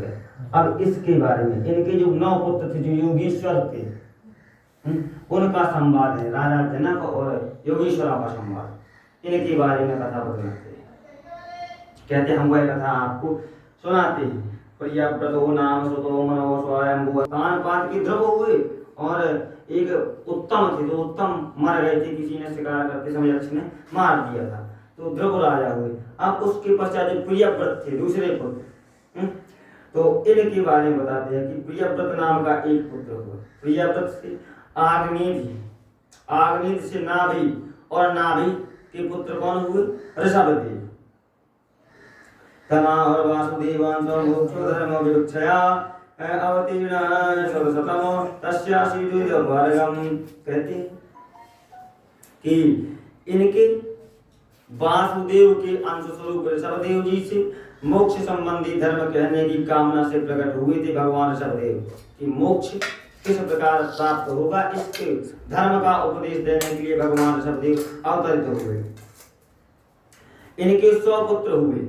गए। अब इसके बारे में इनके जो 9 पुत्र थे जो योगीश्वर थे, उनका संवाद है, राजा जनक और योगीश्वरों का संवाद, इनके बारे में कथा बतलाते हैं। कहते हम वह कथा आपको सुनाते हैं। प्रियव्रतो नाम सुतो मनो स्वयंभुव कानपात की ध्रुव हुए और एक उत्तम थे, जो उत्तम मर गए थे, किसी ने शिकार करते समय यक्ष ने मार दिया था, तो ध्रुव राजा हुए। अब उसके पश्चात जो प्रियव्रत थे दूसरे पुत्र, तो इनके बारे में बताते हैं कि प्रियव्रत नाम का एक पुत्र हुआ। प्रियव्रत से आग्नेय से नाभि, और नाभि के पुत्र कौन हुए? ऋषभदेव। तमा और वासुदेवांश मोक्षधर्म विवक्षया अवतीर्ण शतशतम तस्यासि द्विजवर्गम। कहते हैं कि इनके वासुदेव के अंश स्वरूप ऋषभदेव जी से मोक्ष संबंधी धर्म कहने की कामना से प्रकट हुए थे भगवान ऋषभदेव कि मोक्ष किस प्रकार प्राप्त होगा, इसके धर्म का उपदेश देने के लिए भगवान ऋषभदेव अवतरित हुए। इनके 100 पुत्र हुए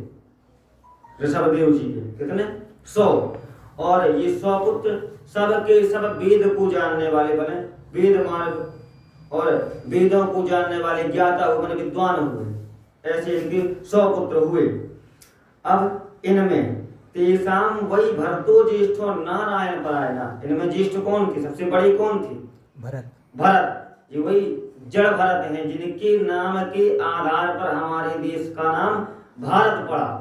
ऋषभदेव जी के, कितने? 100। और ये 100 पुत्र सब के सब वेद को जानने वाले बने, वेद मार्ग और वेदों को जानने वाले ज्ञाता हुए, विद्वान हुए। ऐसे इनके 100 पुत्र हुए। अब इनमें तेसाम वही भरतो ज्येष्ठो नारायण परायणा, इनमें ज्येष्ठ कौन थे? सबसे बड़े कौन थे? भरत। ये वही जड़ भरत हैं जिनके नाम के आधार पर हमारे देश का नाम भारत पड़ा।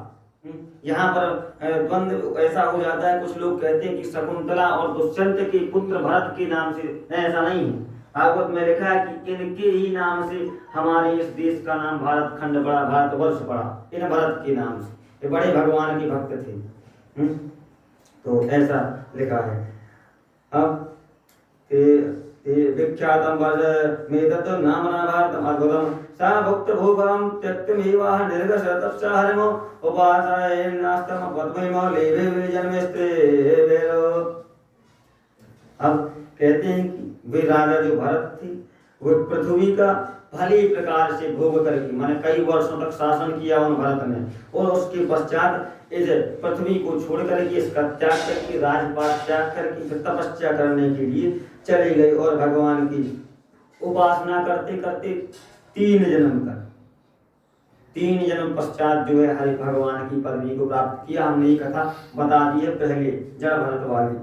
यहाँ पर द्वंद्व ऐसा हो जाता है, कुछ लोग कहते हैं कि शकुंतला और दुष्यंत के पुत्र भरत के नाम से, ऐसा नहीं है। भागवत में लिखा है कि इनके ही नाम से हमारे इस देश का नाम भारत खंड पड़ा, भारतवर्ष पड़ा, इन भरत के नाम से। ये बड़े भगवान के भक्त थे। तो ऐसा लिखा है। अब विख्यातम वर्ज मेदत नामना भारतम अद्भुतम सा भक्त भोगम त्यक्तमेवाह निर्गश तपसा हरिमो उपासनाय नास्तम पद्मैमो लेवे जन्मेस्ते वेरो। अब कहते हैं कि वे राजा जो भरत थे वो पृथ्वी का भली प्रकार से भोग करके, माने कई वर्षों तक शासन किया उन भरत ने, और उसके पश्चात इस पृथ्वी को छोड़ करके, इसका त्याग करके, राजपाट त्याग करके फिर तपस्या करने के लिए चले गए और भगवान की उपासना करते करते 3 जन्म पश्चात जो है हरि भगवान की पदवी को प्राप्त किया। हमने ये कथा बता दी है पहले जड़ भरत वाली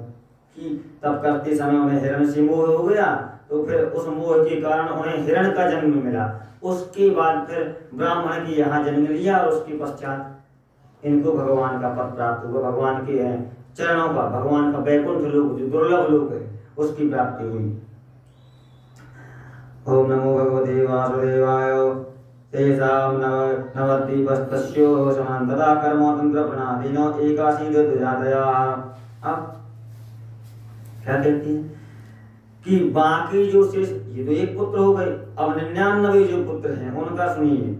कि तब करते समय उन्हें हिरण से मोह हो गया, तो फिर उस मोह के कारण उन्हें हिरण का जन्म मिला। उसके बाद फिर ब्राह्मण के यहाँ जन्म लिया और उसके पश्चात इनको भगवान का पद प्राप्त हुआ, भगवान के चरणों का, भगवान का वैकुंठ लोक जो दुर्लभ लोक है उसकी प्राप्ति हुई। ओम नमो भगवते वासुदेवाय। तेषां नवद्वीपस्तस्यो समान्तदा कर्मोऽतन्त्र प्रणादिनो एकाशीद्विजातया। अब क्या कहती है कि बाकी जो शेष, ये तो एक पुत्र हो गए, अब 99 जो पुत्र हैं उनका सुनिए।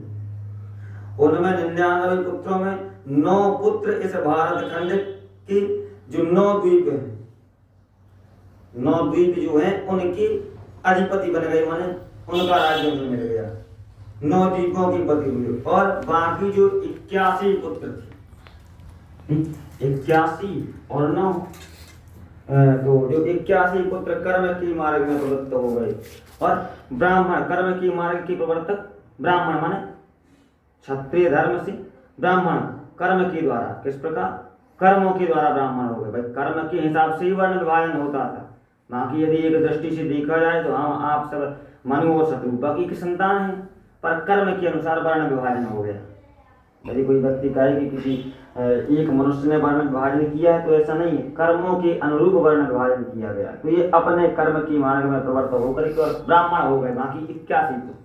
उनमें 99 पुत्रों में 9 पुत्र इस भारत खंड के जो 9 द्वीप हैं, 9 द्वीप जो हैं उनके अधिपति बन गए, माने उनका राज्य उन्हें मिल गया, 9 द्वीपों के पति हुए। और बाकी जो 81 पुत्र थे, 81 और 9, तो जो 81 पुत्र कर्म के मार्ग में प्रवृत्त हो गए। और ब्राह्मण, कर्म के मार्ग के प्रवर्तक ब्राह्मण, माने क्षत्रिय धर्म से ब्राह्मण कर्म के द्वारा, किस प्रकार? कर्मों के द्वारा ब्राह्मण हो गए। भाई कर्म के हिसाब से ही वर्ण विभाजन होता था, बाकी यदि एक दृष्टि से देखा जाए तो हम आप सब मनु और शत्रुपा की संतान हैं, पर कर्म के अनुसार वर्ण विभाजन हो गया। यदि कोई व्यक्ति कहे कि किसी एक मनुष्य ने वर्ण विभाजन किया है, तो ऐसा नहीं है, कर्मों के अनुरूप वर्ण विभाजन किया गया। तो ये अपने कर्म के मार्ग में प्रवृत्त होकर के ब्राह्मण हो गए, बाकी 81 पुत्र।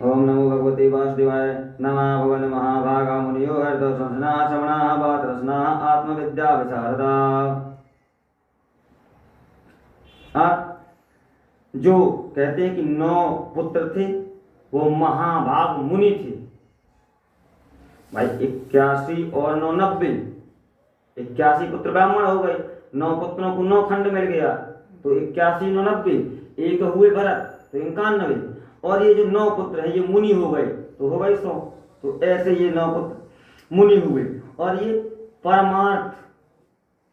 ओम नमो भगवते वासुदेवाय। नमः भगवन महाभागा मुनियो हृदय संजना श्रवणा बात रसना आत्मविद्या विशारदा। जो कहते हैं कि 9 पुत्र थे वो महाभाग मुनि थे। भाई 81 और 9 90, 81 पुत्र ब्राह्मण हो गए, 9 पुत्रों को 9 खंड मिल गया, तो 81 9 90, एक हुए भरत तो 91, और ये जो 9 पुत्र हैं ये मुनि हो गए, तो हो गए 100। तो ऐसे ये 9 पुत्र मुनि हुए, और ये परमार्थ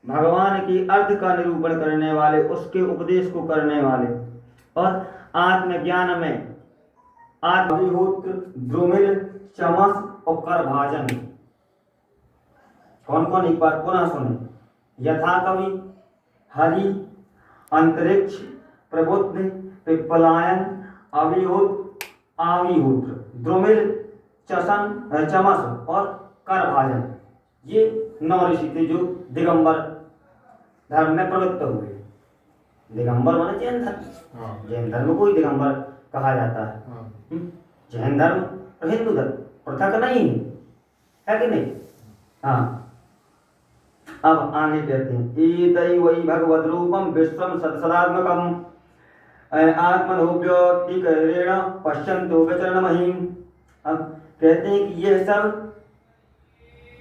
भगवान के अर्थ का निरूपण करने वाले, उसके उपदेश को करने वाले, और आत्मज्ञान में अग्निहोत्र, द्रुमिल, चमस और करभाजन। कौन कौन, एक बार पुनः सुने। यथा कवि, हरि, अंतरिक्ष, प्रबुद्ध, पिप्पलायन, अविहोत्र, आविहोत्र, द्रुमिल, चमस और करभाजन, ये 9 ऋषि थे जो दिगंबर धर्म में प्रवृत्त हुए। दिगंबर माने जैन धर्म, जैन धर्म को ही दिगंबर कहा जाता है। जैन धर्म और हिंदू धर्म पृथक नहीं है कि नहीं? हाँ, अब आगे कहते हैं, एतैवै भगवद रूपम विश्वम सदसदात्मकम आत्मनोव्यतिकरेण पश्यन्तो विचरणमहीम। अब कहते हैं कि यह सब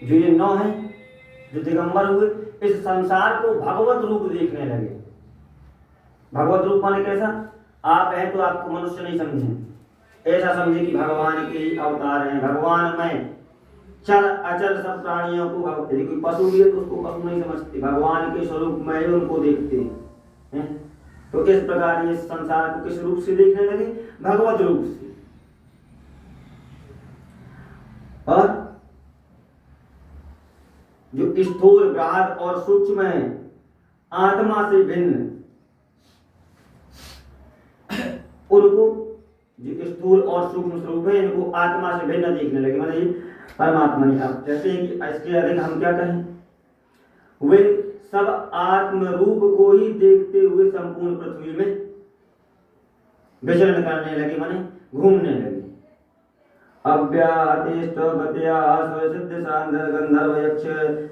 जो ये 9 है जो दिगंबर हुए, इस संसार को भगवत रूप देखने लगे। भगवत रूप माने कैसा? आप हैं तो आपको मनुष्य नहीं समझे, ऐसा समझे कि भगवान के ही अवतार हैं। भगवान में चल अचल सब प्राणियों को भगवत, कोई पशु भी है तो उसको पशु नहीं समझते, भगवान के स्वरूप में ही उनको देखते हैं। तो इस प्रकार ये संसार को किस रूप से देखने लगे? भगवत रूप से। और जो स्थूल, बृहद और सूक्ष्म है, आत्मा से भिन्न, उनको जो स्थूल और सूक्ष्म स्वरूप है इनको आत्मा से भिन्न देखने लगे, मतलब परमात्मा नहीं। अब कहते हैं कि इसके अधिक हम क्या कहें, वे सब आत्म रूप को ही देखते हुए संपूर्ण पृथ्वी में विचरण करने लगे, माने घूमने लगे। अव्यातिष्ठ गत्या स्वसिद्ध सांधर गंधर्व यक्ष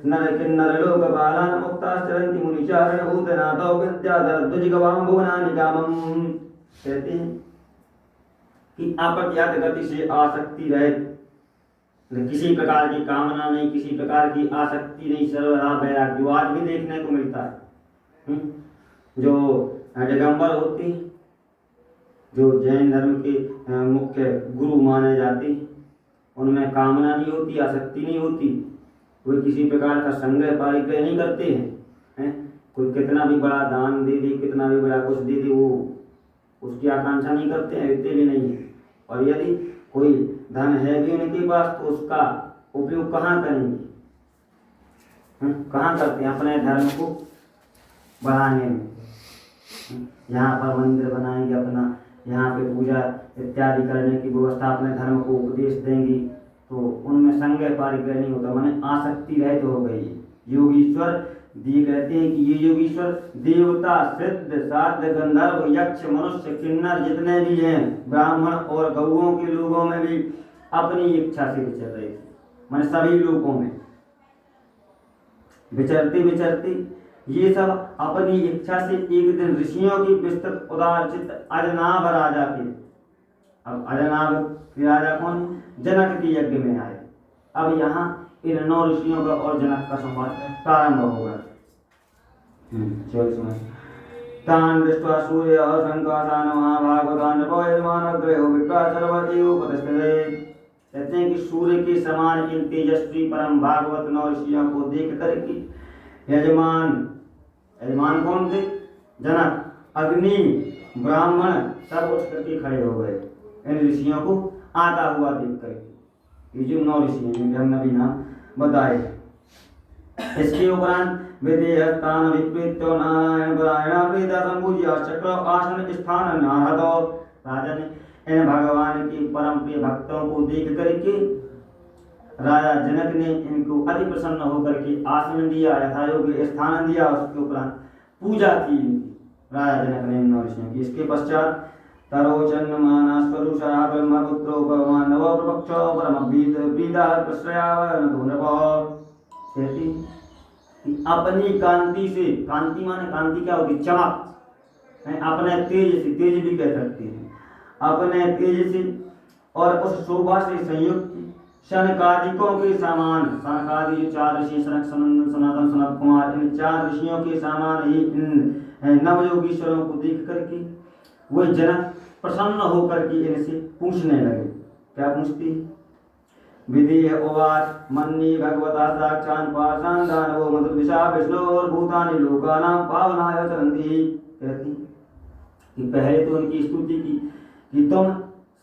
नर किन्नर लोकपालान मुक्ताश्चरन्ति मुनिचारण भूतनाथो विद्याधर द्विजगवाम भुवनानि कामम्। कहते हैं कि अपज्ञात गति से आसक्ति रहित, किसी प्रकार की कामना नहीं, किसी प्रकार की आसक्ति नहीं, सर्वदा वैराग्य आज भी देखने को मिलता है। जो दिगंबर होते हैं, जो जैन धर्म के मुख्य गुरु माने जाते हैं, उनमें कामना नहीं होती, आसक्ति नहीं होती, वे किसी प्रकार का संग्रह परिग्रह नहीं करते हैं। कोई कितना भी बड़ा दान दे दे, कितना भी बड़ा कुछ दे दे, वो उसकी आकांक्षा नहीं करते हैं, देते भी नहीं है। और यदि कोई धन है भी उनके पास तो उसका उपयोग कहाँ करेंगे? कहाँ करते हैं? अपने धर्म को बढ़ाने में। यहाँ पर मंदिर बनाएंगे, अपना यहाँ पे पूजा इत्यादि करने की व्यवस्था, अपने धर्म को उपदेश देंगी, तो उनमें संग्रह परिग्रह नहीं होता, माने आसक्ति रहित हो गई। योगीश्वर दिए कहते हैं कि ये योगीश्वर देवता, सिद्ध, साध्य, गंधर्व, यक्ष, मनुष्य, किन्नर जितने भी हैं, ब्राह्मण और गौओं के लोगों में भी अपनी इच्छा से विचर रहे थे, माने सभी लोगों में विचरते विचरते ये सब अपनी इच्छा से एक दिन ऋषियों की विस्तृत उदारचित अजनाभ राजा के, अब अजनाभ के राजा कौन? जनक के यज्ञ में आए। अब यहाँ इन 9 ऋषियों का और जनक का संवाद प्रारंभ होगा। तान दृष्ट्वा सूर्य संकाशान महाभागवतान नृपयमानग्रहो विप्रा सर्व एव उपतिष्ठते। कहते हैं कि सूर्य के समान इन तेजस्वी परम भागवत 9 ऋषियों को देख करके यजमान कौन थे? जनक, अग्नि, ब्राह्मण सब उठ करके खड़े हो गए इन ऋषियों को आता हुआ देख करके। ये जो 9 ऋषि हैं जिनके हमने अभी नाम बताए। इसके उपरांत विदेहस्तान विप्रीत्यो नारायण परायण प्रीता संपूज्य चक्र आसन स्थान नारदो। राजा ने इन भगवान के परम प्रिय भक्तों को देख करके राजा जनक ने इनको अति प्रसन्न होकर के आसन दिया, यथायोग्य स्थान दिया, उसके उपरांत पूजा की राजा जनक ने इन 9 ऋषियों की। इसके पश्चात तरोचन मानस्वरुषा ब्रह्मपुत्रो भगवान नव प्रपक्षो परमभीत प्रीता प्रश्रयाव नृप। कहती कि अपनी कांति से, कांति माने कांति क्या होगी? चमक, अपने तेज से, तेज भी कह सकते हैं, अपने तेज से और उस शोभा से संयुक्त शनकादिकों के समान, शनकादि जो 4 ऋषि, सनक, सनंदन, सनातन, सनत कुमार, इन 4 ऋषियों के समान ही इन नवयोगीश्वरों को देख करके वह जनक प्रसन्न होकर के इनसे पूछने लगे। क्या पूछती? विधि उवाच मन्ये भगवता साक्षात् पाषाण दानवो मधुर्विषा विष्णोर्भूतानि लोकानां पावनाय चरन्ति। कहती कि पहले तो उनकी स्तुति की कि तुम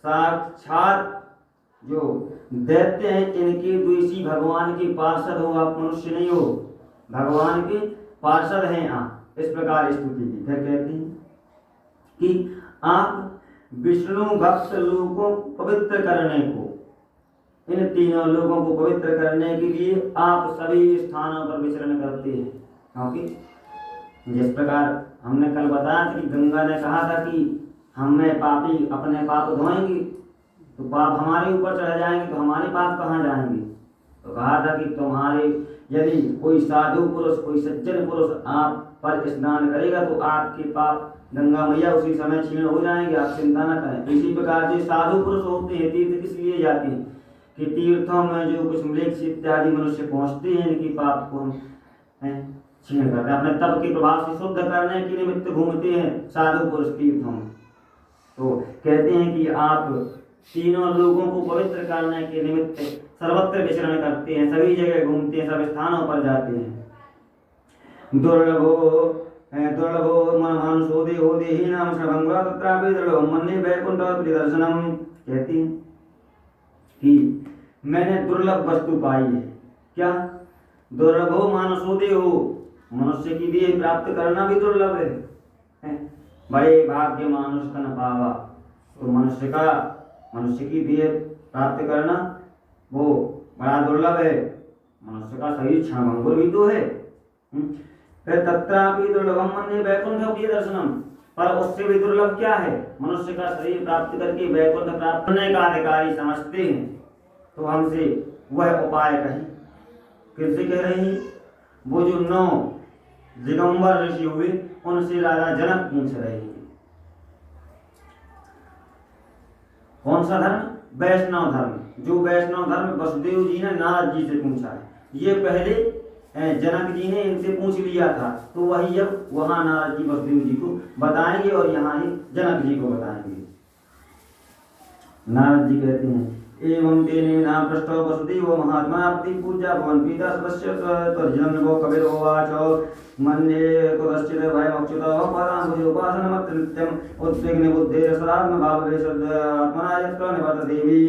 साक्षात जो दैत्य हैं इनके द्वेषी भगवान के पार्षद हो, आप मनुष्य नहीं हो, भगवान के पार्षद हैं आप, इस प्रकार स्तुति की। फिर कहती हैं कि आप विष्णु भक्त लोगों को पवित्र करने को, इन तीनों लोगों को पवित्र करने के लिए आप सभी स्थानों पर विचरण करते हैं। क्योंकि जिस प्रकार हमने कल बताया था कि गंगा ने कहा था कि हमें पापी अपने पाप धोएंगे तो पाप हमारे ऊपर चढ़ जाएंगे, तो हमारे पाप कहाँ जाएंगे। तो कहा था कि तुम्हारे यदि कोई साधु पुरुष, कोई सज्जन पुरुष आप पर स्नान करेगा तो आपके पाप गंगा मैया उसी समय क्षीण हो जाएंगे, आप चिंता न करें। इसी प्रकार जो साधु पुरुष होते हैं तीर्थ किस लिए जाते हैं कि तीर्थों में जो कुछ मृक्ष इत्यादि मनुष्य पहुँचते हैं इनकी पाप को हम क्षीण करते हैं, अपने तप के प्रभाव से शुद्ध करने के निमित्त घूमते हैं साधु पुरुष तीर्थों में। तो कहते हैं कि आप तीनों लोगों को पवित्र करने के निमित्त सर्वत्र विचरण करते हैं, सभी जगह घूमते हैं, सब स्थानों पर जाते हैं। दुर्लभो मानुषो देहो देहिनां श्रवंगा तत्रापि दुर्लभं मन्ये वैकुंठ परिदर्शनम। कहती हैं कि मैंने दुर्लभ वस्तु पाई है। क्या? दुर्लभो मानुषो देहो, मनुष्य की देह प्राप्त करना भी दुर्लभ है। बड़े भाग्य मानुष का न पावा, तो मनुष्य की देह प्राप्त करना वो बड़ा दुर्लभ है। मनुष्य का शरीर क्षणभंगुर भी तो है। फिर तत्रापि दुर्लभम मन्ये वैकुंठ परिदर्शनम, पर उससे भी दुर्लभ क्या है? मनुष्य का शरीर प्राप्त करके वैकुंठ प्राप्त करने का अधिकारी समझते हैं। तो हमसे वह उपाय कही, किससे कह रही हैं? वो जो 9 दिगंबर ऋषि हुए उनसे राजा जनक पूछ रहे हैं। कौन सा धर्म? वैष्णव धर्म। जो वैष्णव धर्म वसुदेव जी ने नारद जी से पूछा है, ये पहले जनक जी ने इनसे पूछ लिया था, तो वही अब वहां नारद जी वसुदेव जी को बताएंगे और यहाँ ही जनक जी को बताएंगे। नारद जी कहते हैं एवं तेने नाम पृष्ठो वसुदेवो महात्मा प्रति पूजा भवन पीता सदस्य तर्जनं वो कबीर उवाच मन्ये कुतश्चित् भयमच्युतः पराङ्गुजोपासनमत्र नित्यम् उद्विग्न बुद्धिरसरात्म भाववेशद आत्मना यत्र निवर्तते देवी।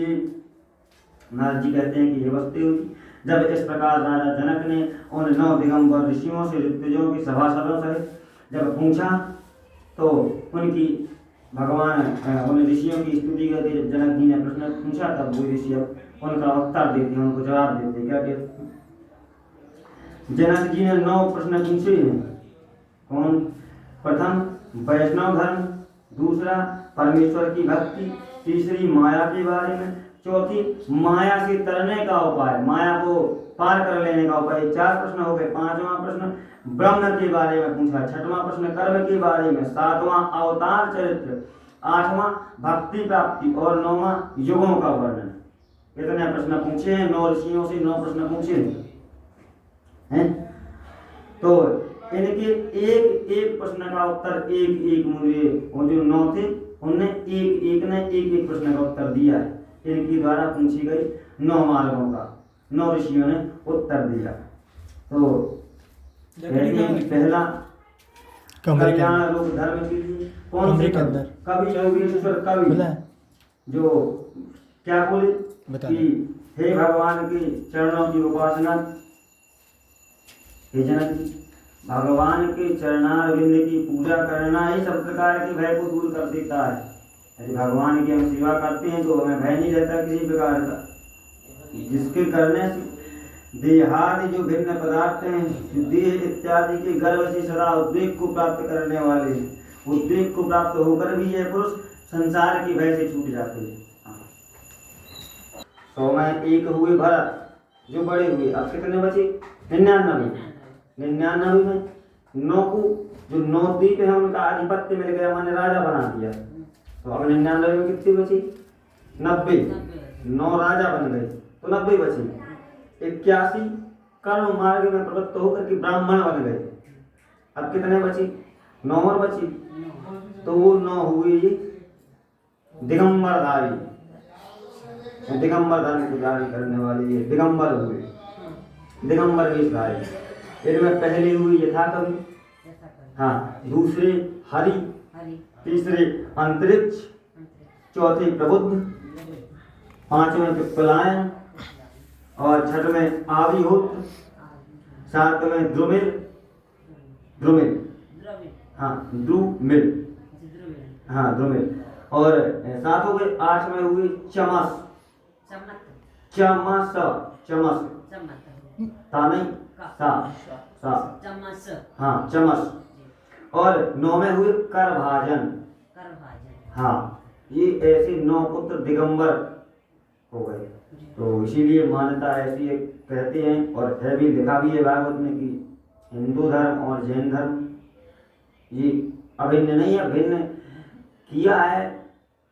नारद जी कहते हैं कि ये वसुदेव जी, जब इस प्रकार राजा जनक ने उन 9 दिगंबर ऋषियों से, ऋत्विजों की सभासदों से जब पूछा तो उनकी भगवान उन ऋषियों की स्तुति करते। जब जनक जी ने प्रश्न पूछा तब वो ऋषि अब उनका उत्तर देते हैं, उनको जवाब देते। क्या कहते? जनक जी ने 9 प्रश्न पूछे हैं। कौन? प्रथम वैष्णव धर्म, दूसरा परमेश्वर की भक्ति, तीसरी माया के बारे में, चौथी माया से तरने का उपाय, माया को पार कर लेने का उपाय। 4 प्रश्न हो गए। 5वां प्रश्न ब्रह्म के बारे में पूछा, 6वां प्रश्न कर्म के बारे में, 7वां अवतार चरित्र, 8वां भक्ति प्राप्ति और 9वां युगों का वर्णन। इतने प्रश्न पूछे हैं। 9 ऋषियों से 9 प्रश्न पूछे हैं। तो इनके एक प्रश्न का उत्तर एक मुझे वो जो 9 थे उनने एक प्रश्न का उत्तर दिया है। इनके द्वारा पूछी गई 9 मार्गों का 9 ऋषियों ने उत्तर दिया। तो कहते हैं कि पहला कल्याण रूप धर्म के लिए कौन से कवि योगेश्वर कवि जो क्या बोले कि हे भगवान के चरणों की उपासना, हे जनक जी भगवान के चरणारविंद की पूजा करना ही सब प्रकार के भय को दूर कर देता है। यदि भगवान की हम सेवा करते हैं तो हमें भय नहीं रहता किसी प्रकार का, जिसके करने से देहादि जो भिन्न पदार्थ हैं, देह इत्यादि के गर्भ से सदा उद्वेग को प्राप्त करने वाले, उद्वेग को प्राप्त होकर भी यह पुरुष संसार की भय से छूट जाते हैं। 100 में 1 हुए भरत जो बड़े हुए, अब कितने बचे? 99 में 9 को जो 9 द्वीप है उनका आधिपत्य मिल गया, माने राजा बना दिया। तो अब 99 में कितने बचे? 90। 9 राजा बन गए तो 90 बचे। 81 कर्म मार्ग में प्रवृत्त होकर के ब्राह्मण बन गए। अब कितने बचे? 9 और बचे। तो वो 9 हुए दिगंबरधारी। दिगंबर धर्म को जारी करने वाले ये दिगंबर हुए, दिगंबर वेश धारे। इनमें पहले हुए यथाकवि, हाँ, दूसरे हरि, तीसरे अंतरिक्ष, चौथे प्रबुद्ध, पांचवें पिप्पलायन और छठवें आविर्भूत, सातवें द्रुमिल, द्रुमिल, हाँ द्रुमिल, हाँ द्रुमिल, और सातों के आठवें हुए चमस, चमस, चमस, ता नहीं सा, सा, हाँ चमस, और नौवें हुए करभाजन। हाँ, ये ऐसे 9 पुत्र दिगंबर हो गए। तो इसीलिए मान्यता ऐसी कहते हैं, और है भी, लिखा भी है भागवत में कि हिंदू धर्म और जैन धर्म ये अभिन्न नहीं है, भिन्न किया है,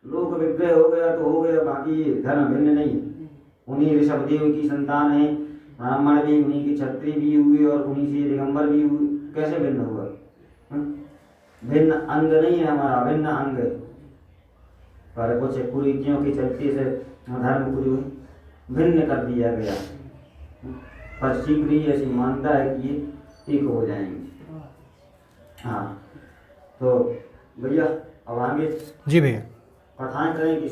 लोक विग्रह हो गया तो हो गया, बाकी धर्म भिन्न नहीं है। उन्हीं ऋषभदेव की संतान है, ब्राह्मण भी, उन्हीं के क्षत्रिय भी हुए और उन्हीं से दिगंबर भी हुए, कैसे भिन्न हुआ? भिन्न अंग नहीं है हमारा, अभिन्न अंग है, पर कुछ कुरीतियों के चलते से धर्म को जो भिन्न कर दिया गया, पर शीघ्र ही ऐसी मानता है कि ये एक हो जाएंगे। हाँ, तो भैया अब आगे जी भैया कथाएं करें कि